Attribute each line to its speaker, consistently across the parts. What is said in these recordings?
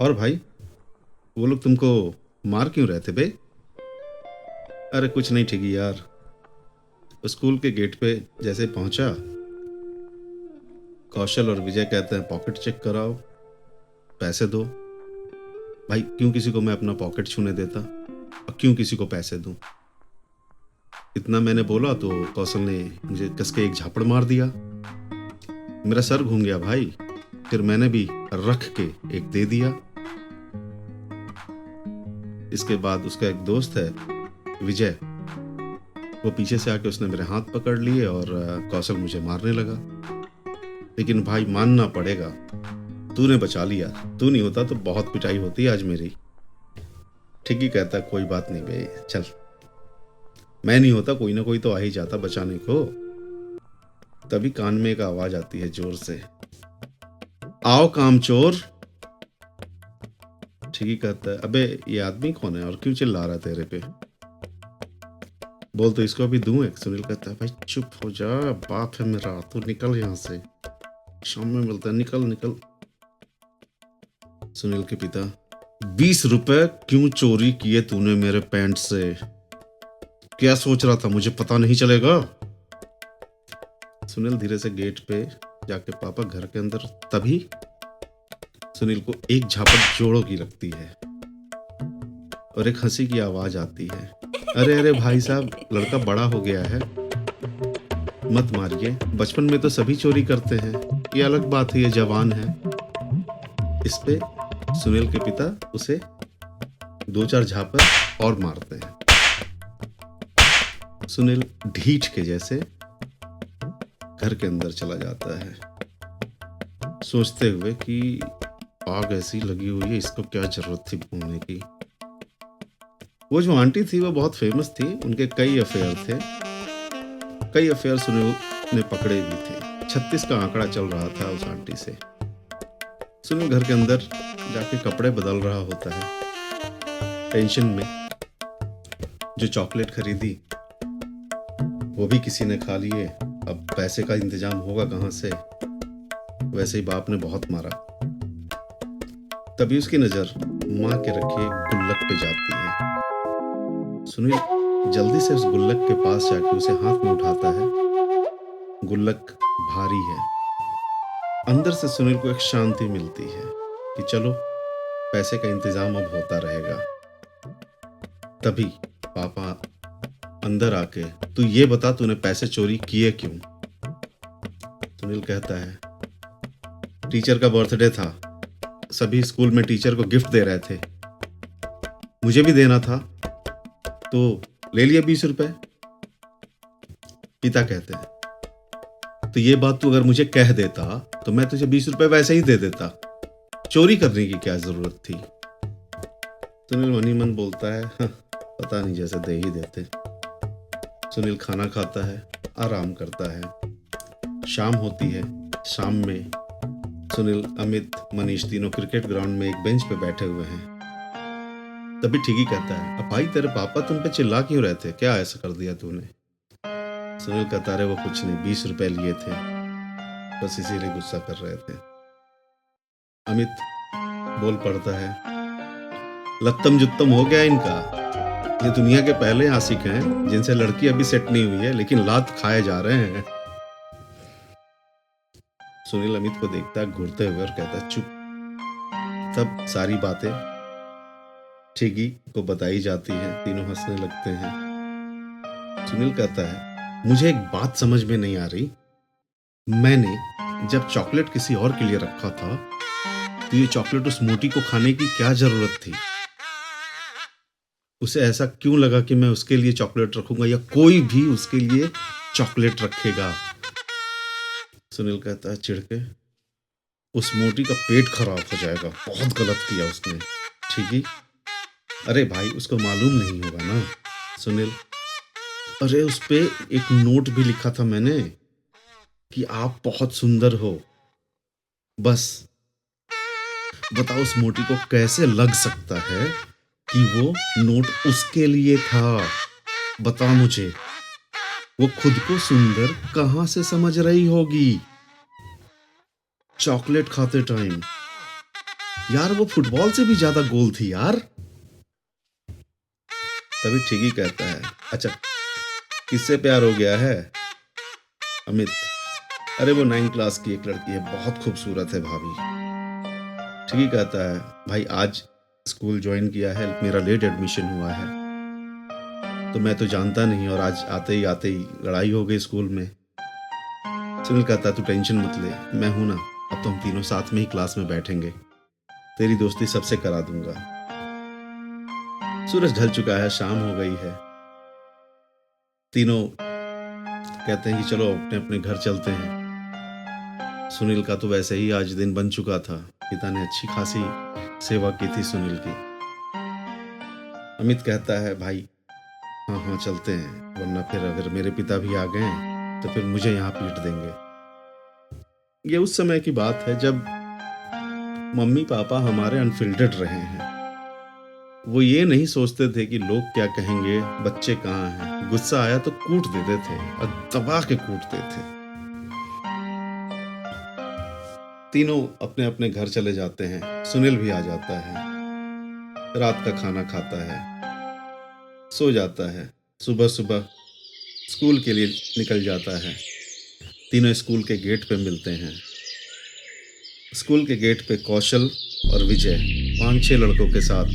Speaker 1: और भाई, वो लोग तुमको मार क्यों रहे थे बे? अरे कुछ नहीं ठगी यार। स्कूल के गेट पे जैसे पहुंचा, कौशल और विजय कहते हैं पॉकेट चेक कराओ, पैसे दो। भाई क्यों किसी को मैं अपना पॉकेट छूने देता और क्यों किसी को पैसे दूं? इतना मैंने बोला तो कौशल ने मुझे कस के एक झापड़ मार दिया। मेरा सर घूम गया भाई। फिर मैंने भी रख के एक दे दिया। इसके बाद उसका एक दोस्त है विजय, वो पीछे से आके उसने मेरे हाथ पकड़ लिए और कौशल मुझे मारने लगा। लेकिन भाई मानना पड़ेगा, तूने बचा लिया। तू नहीं होता तो बहुत पिटाई होती आज मेरी। ठीक ही कहता, कोई बात नहीं बे, चल। मैं नहीं होता कोई ना कोई तो आ ही जाता बचाने को। तभी कान में एक आवाज आती है जोर से, आओ कामचोर। ठीक ही कहता है, अबे ये आदमी कौन है और क्यों चिल्ला रहा है तेरे पे? बोल तो इसको अभी दूं एक। सुनील कहता है, भाई चुप हो जा, बाप है मेरा, तू निकल यहाँ से, शाम में मिलता है, निकल निकल। सुनील के पिता, 20 रुपए क्यों चोरी किए तूने मेरे पैंट से? क्या सोच रहा था मुझे पता नहीं चलेगा? सुनील धीरे से गेट पे जाके पापा घर के अंदर। तभी सुनील को एक झापट जोड़ों की लगती है और एक हंसी की आवाज आती है, अरे अरे भाई साहब, लड़का बड़ा हो गया है, मत मारिए। बचपन में तो सभी चोरी करते हैं, ये अलग बात है, ये जवान है। इस पे सुनील के पिता उसे 2-4 झापट और मारते हैं। सुनील ढीठ के जैसे घर के अंदर चला जाता है, सोचते हुए कि आग ऐसी लगी हुई है, इसको क्या जरूरत थी भूनने की। वो जो आंटी थी वो बहुत फेमस थी, उनके कई अफेयर थे। कई अफेयर सुनील ने पकड़े भी थे। 36 का आंकड़ा चल रहा था उस आंटी से। सुनील घर के अंदर जाके कपड़े बदल रहा होता है टेंशन में। जो चॉकलेट खरीदी वो भी किसी ने खा लिए, अब पैसे का इंतजाम होगा कहां से? वैसे ही बाप ने बहुत मारा। तभी उसकी नजर माँ के रखे गुल्लक पे जाती है। सुनील जल्दी से उस गुल्लक के पास जाके उसे हाथ में उठाता है। गुल्लक भारी है। अंदर से सुनील को एक शांति मिलती है कि चलो पैसे का इंतजाम अब होता रहेगा। तभी पापा अंदर आके, तू ये बता तूने पैसे चोरी किए क्यों? सुनील कहता है, टीचर का बर्थडे था, सभी स्कूल में टीचर को गिफ्ट दे रहे थे, मुझे भी देना था तो ले लिया 20 रुपए। पिता कहते हैं, तो ये बात तू अगर मुझे कह देता तो मैं तुझे 20 रुपए वैसे ही दे देता, चोरी करने की क्या जरूरत थी? सुनील मनी मन बोलता है, पता नहीं, जैसे दे ही देते। सुनील खाना खाता है, आराम करता है। शाम होती है। शाम में सुनील, अमित, मनीष तीनों क्रिकेट ग्राउंड में एक बेंच पे बैठे हुए हैं। तभी ठगी कहता है, अब भाई तेरे पापा तुम पे चिल्ला क्यों रहे थे, क्या ऐसा कर दिया तूने? सुनील कहता है, वो कुछ नहीं, 20 रुपए लिए थे, बस इसीलिए गुस्सा कर रहे थे। अमित बोल पड़ता है, लत्तम जुत्तम हो गया इनका, ये दुनिया के पहले आशिक हैं जिनसे लड़की अभी सेट नहीं हुई है लेकिन लात खाए जा रहे हैं। सुनील अमित को देखता है घूरते हुए और कहता है, चुप। तब सारी बातें ठगी को बताई जाती है, तीनों हंसने लगते हैं। सुनील कहता है, मुझे एक बात समझ में नहीं आ रही, मैंने जब चॉकलेट किसी और के लिए रखा था तो ये चॉकलेट उस मोटी को खाने की क्या जरूरत थी? उसे ऐसा क्यों लगा कि मैं उसके लिए चॉकलेट रखूंगा या कोई भी उसके लिए चॉकलेट रखेगा? सुनील कहता है चिढ़ के, उस मोटी का पेट खराब हो जाएगा, बहुत गलत किया उसने। ठीक ही, अरे भाई उसको मालूम नहीं होगा ना। सुनील, अरे उस पे एक नोट भी लिखा था मैंने कि आप बहुत सुंदर हो, बस बताओ उस मोटी को कैसे लग सकता है कि वो नोट उसके लिए था? बता मुझे, वो खुद को सुंदर कहां से समझ रही होगी चॉकलेट खाते टाइम? यार वो फुटबॉल से भी ज्यादा गोल थी यार। तभी ठीक ही कहता है। अच्छा, किससे प्यार हो गया है? अमित, अरे वो 9 क्लास की एक लड़की है, बहुत खूबसूरत है भाभी। ठीक ही कहता है। भाई आज स्कूल ज्वाइन किया है, मेरा लेट एडमिशन हुआ है, तो मैं तो जानता नहीं, और आज आते ही लड़ाई हो गई स्कूल में। सुनील कहता तू टेंशन मत ले, मैं हूं ना, अब तो हम तीनों साथ में ही क्लास में बैठेंगे, तेरी दोस्ती सबसे करा दूंगा। सूरज ढल चुका है, शाम हो गई है। तीनों कहते हैं कि चलो अपने अपने घर चलते हैं। सुनील का तो वैसे ही आज दिन बन चुका था, पिता ने अच्छी खासी सेवा की थी सुनील की। अमित कहता है भाई हाँ हाँ चलते हैं, वरना फिर अगर मेरे पिता भी आ गए तो फिर मुझे यहाँ पीट देंगे। ये उस समय की बात है जब मम्मी पापा हमारे अनफिल्टर्ड रहे हैं। वो ये नहीं सोचते थे कि लोग क्या कहेंगे, बच्चे कहाँ हैं। गुस्सा आया तो कूट देते थे और दबा के कूटते थे। तीनों अपने अपने घर चले जाते हैं। सुनील भी आ जाता है, रात का खाना खाता है, सो जाता है। सुबह सुबह स्कूल के लिए निकल जाता है। तीनों स्कूल के गेट पे मिलते हैं। स्कूल के गेट पे कौशल और विजय 5-6 लड़कों के साथ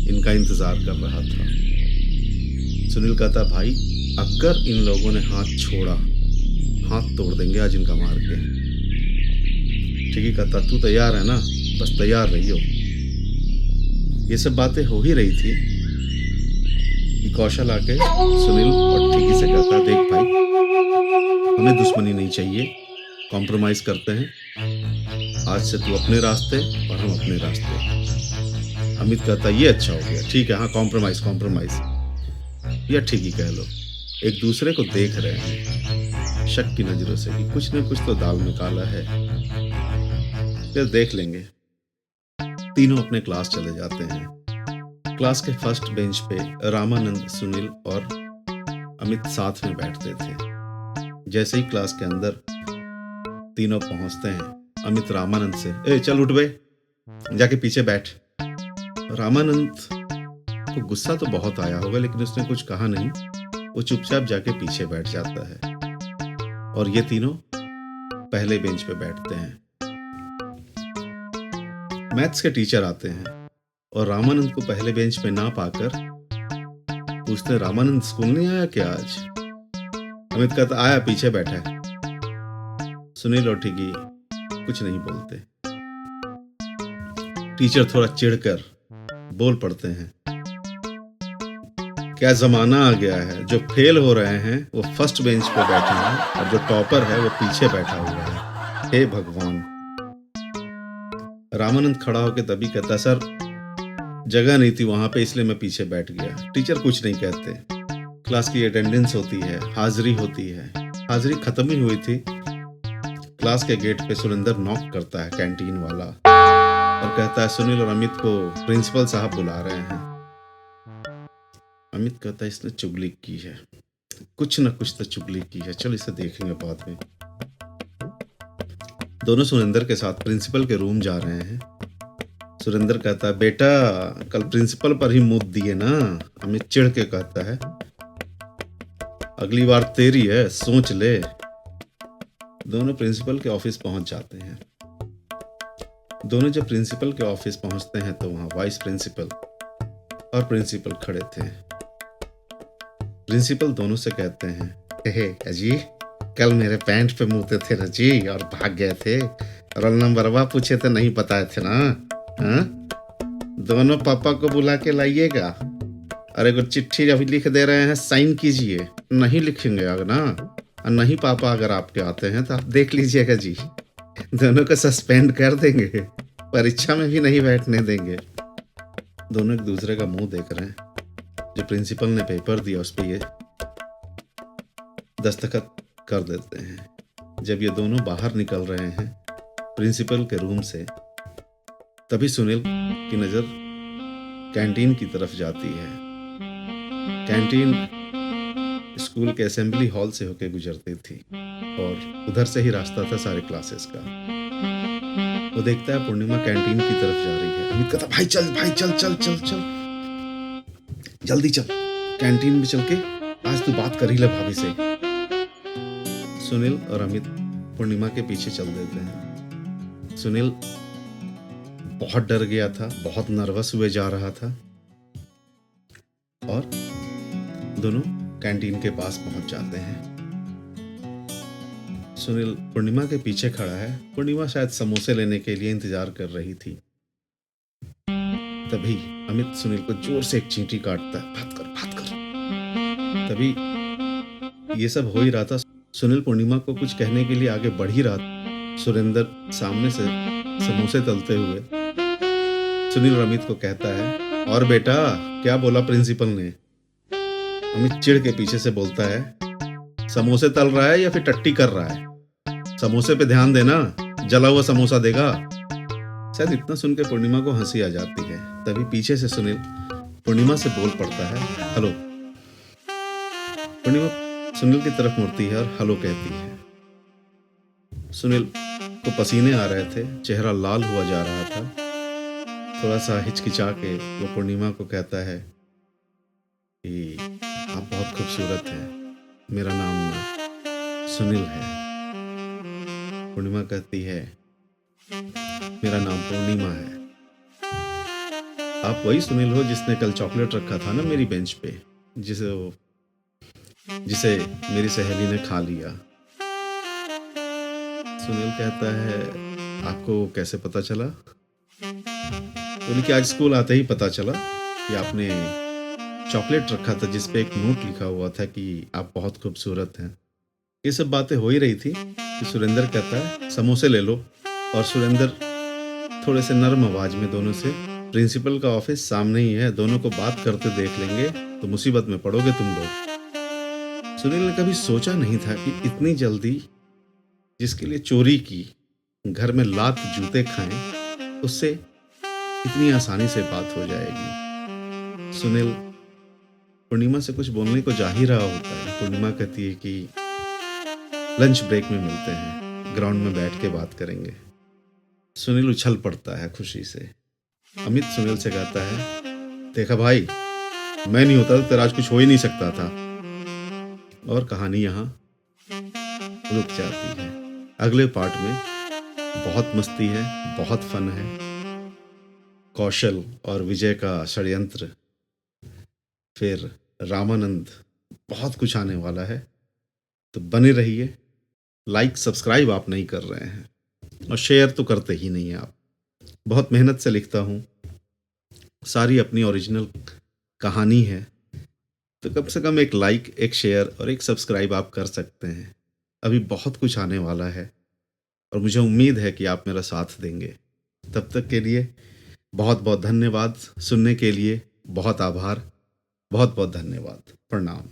Speaker 1: इनका इंतजार कर रहा था। सुनील कहता भाई अगर इन लोगों ने हाथ छोड़ा, हाथ तोड़ देंगे आज इनका मार के। ठीक ही कहता तू तैयार है ना, बस तैयार रहियो। ये सब बातें हो ही रही थी कि कौशल आके सुनील और ठेकी से कहता देख भाई हमें दुश्मनी नहीं चाहिए, कॉम्प्रोमाइज करते हैं, आज से तू अपने रास्ते और हम अपने रास्ते। अमित कहता ये अच्छा हो गया, ठीक है हाँ कॉम्प्रोमाइज या ठीक ही कह लो। एक दूसरे को देख रहे हैं शक की नजरों से कि कुछ न कुछ तो दाल में काला है, फिर देख लेंगे। तीनों अपने क्लास चले जाते हैं। क्लास के फर्स्ट बेंच पे रामानंद, सुनील और अमित साथ में बैठते थे। जैसे ही क्लास के अंदर तीनों पहुंचते हैं, अमित रामानंद से ए चल उठ बे, जाके पीछे बैठ। रामानंद को गुस्सा तो बहुत आया होगा, लेकिन उसने कुछ कहा नहीं, वो चुपचाप जाके पीछे बैठ जाता है और ये तीनों पहले बेंच पे बैठते हैं। मैथ्स के टीचर आते हैं और रामानंद को पहले बेंच पे ना पाकर पूछते रामानंद स्कूल नहीं आया क्या आज? अमित कहता आया, पीछे बैठा है। सुनील और ठिगी कुछ नहीं बोलते। टीचर थोड़ा चिढ़कर बोल पड़ते हैं क्या जमाना आ गया है, जो फेल हो रहे हैं वो फर्स्ट बेंच पे बैठे हैं और जो टॉपर है वो पीछे बैठा हुआ है, हे भगवान। रामानंद खड़ा होकर तभी कहता सर जगह नहीं थी वहां पे, इसलिए मैं पीछे बैठ गया। टीचर कुछ नहीं कहते। क्लास की अटेंडेंस होती है, हाजिरी होती है। हाजिरी खत्म ही हुई थी, क्लास के गेट पे सुरेंद्र नॉक करता है, कैंटीन वाला, और कहता है सुनील और अमित को प्रिंसिपल साहब बुला रहे हैं। अमित कहता है इसने चुगली की है, कुछ न कुछ तो चुगली की है, चल इसे देखेंगे बाद में। दोनों सुरेंद्र के साथ प्रिंसिपल के रूम जा रहे हैं। सुरेंद्र कहता है बेटा कल प्रिंसिपल पर ही मुंह दिए ना। अमित चिढ़ के कहता है अगली बार तेरी है, सोच ले। दोनों प्रिंसिपल के ऑफिस पहुंच जाते हैं। दोनों जब प्रिंसिपल के ऑफिस पहुंचते हैं तो वहां वाइस प्रिंसिपल और प्रिंसिपल खड़े थे। प्रिंसिपल दोनों से कहते हैं हे अजी कल मेरे पैंट पे मुँहते थे ना जी और भाग गए थे, रोल नंबर वा पूछे थे नहीं बताए थे ना। हाँ दोनों पापा को बुला के लाइएगा, अरे कुछ चिट्ठी अभी लिख दे रहे हैं साइन कीजिए। नहीं लिखेंगे अगर ना, और नहीं पापा अगर आपके आते हैं तो आप देख लीजिएगा जी, दोनों को सस्पेंड कर देंगे, परीक्षा में भी नहीं बैठने देंगे। दोनों एक दूसरे का मुंह देख रहे हैं। जो प्रिंसिपल ने पेपर दिया उस पर ये दस्तखत कर देते हैं। जब ये दोनों बाहर निकल रहे हैं प्रिंसिपल के रूम से, तभी सुनील की नजर कैंटीन की तरफ जाती है। कैंटीन स्कूल के असेंबली हॉल से होकर गुजरती थी और उधर से ही रास्ता था सारे क्लासेस का। वो देखता है पूर्णिमा कैंटीन की तरफ जा रही है। अमित कहता, भाई चल चल चल चल, जल्दी चल, कैंटीन में चल के आज तू बात कर ही ले भाभी से। सुनील और अमित पूर्णिमा के पीछे चल देते हैं। सुनील बहुत डर गया था, बहुत नर्वस हुए जा रहा था, और दोनों कैंटीन के पास पहुंच जाते हैं। सुनील पूर्णिमा के पीछे खड़ा है। पूर्णिमा शायद समोसे लेने के लिए इंतजार कर रही थी। तभी अमित सुनील को जोर से एक चींटी काटता है, बात कर। तभी ये सब हो ही रहा था। सुनील पूर्णिमा को कुछ कहने के लिए आगे बढ़ ही रहा था। सुरेंद्र सामने से समोसे तलते हुए सुनील और अमित को कहता है, और बेटा क्या बोला प्रिंसिपल ने? अमित चिढ़ के पीछे से बोलता है, समोसे तल रहा है या फिर टट्टी कर रहा है? समोसे पे ध्यान देना, जला हुआ समोसा देगा। शायद इतना सुन के पूर्णिमा को हंसी आ जाती है। तभी पीछे से सुनील पूर्णिमा से बोल पड़ता है, हेलो। पूर्णिमा सुनील की तरफ मुड़ती है और हेलो कहती है। सुनील को पसीने आ रहे थे, चेहरा लाल हुआ जा रहा था। थोड़ा सा हिचकिचा के वो पूर्णिमा को कहता है कि आप बहुत खूबसूरत हैं, मेरा नाम सुनील है। पूर्णिमा कहती है, मेरा नाम पूर्णिमा है। आप वही सुनील हो जिसने कल चॉकलेट रखा था ना मेरी बेंच पे, जिसे मेरी सहेली ने खा लिया। सुनील कहता है, आपको कैसे पता चला? बोली कि आज स्कूल आते ही पता चला कि आपने चॉकलेट रखा था जिसपे एक नोट लिखा हुआ था कि आप बहुत खूबसूरत हैं। ये सब बातें हो ही रही थी कि सुरेंद्र कहता है, समोसे ले लो। और सुरेंद्र थोड़े से नरम आवाज में दोनों से, प्रिंसिपल का ऑफिस सामने ही है, दोनों को बात करते देख लेंगे तो मुसीबत में पड़ोगे तुम लोग। सुनील ने कभी सोचा नहीं था कि इतनी जल्दी जिसके लिए चोरी की, घर में लात जूते खाएं, उससे इतनी आसानी से बात हो जाएगी। सुनील पूर्णिमा से कुछ बोलने को जा ही रहा होता है। पूर्णिमा कहती है कि लंच ब्रेक में मिलते हैं, ग्राउंड में बैठ के बात करेंगे। सुनील उछल पड़ता है खुशी से। अमित सुनील से कहता है, देखा भाई, मैं नहीं होता तो तेरा आज कुछ हो ही नहीं सकता था। और कहानी यहाँ रुक जाती है। अगले पार्ट में बहुत मस्ती है, बहुत फन है। कौशल और विजय का षड्यंत्र, फिर रामानंद, बहुत कुछ आने वाला है। तो बने रहिए। लाइक सब्सक्राइब आप नहीं कर रहे हैं और शेयर तो करते ही नहीं हैं आप। बहुत मेहनत से लिखता हूँ, सारी अपनी ओरिजिनल कहानी है, तो कम से कम एक लाइक, एक शेयर और एक सब्सक्राइब आप कर सकते हैं। अभी बहुत कुछ आने वाला है और मुझे उम्मीद है कि आप मेरा साथ देंगे। तब तक के लिए बहुत बहुत धन्यवाद। सुनने के लिए बहुत आभार। बहुत बहुत धन्यवाद। प्रणाम।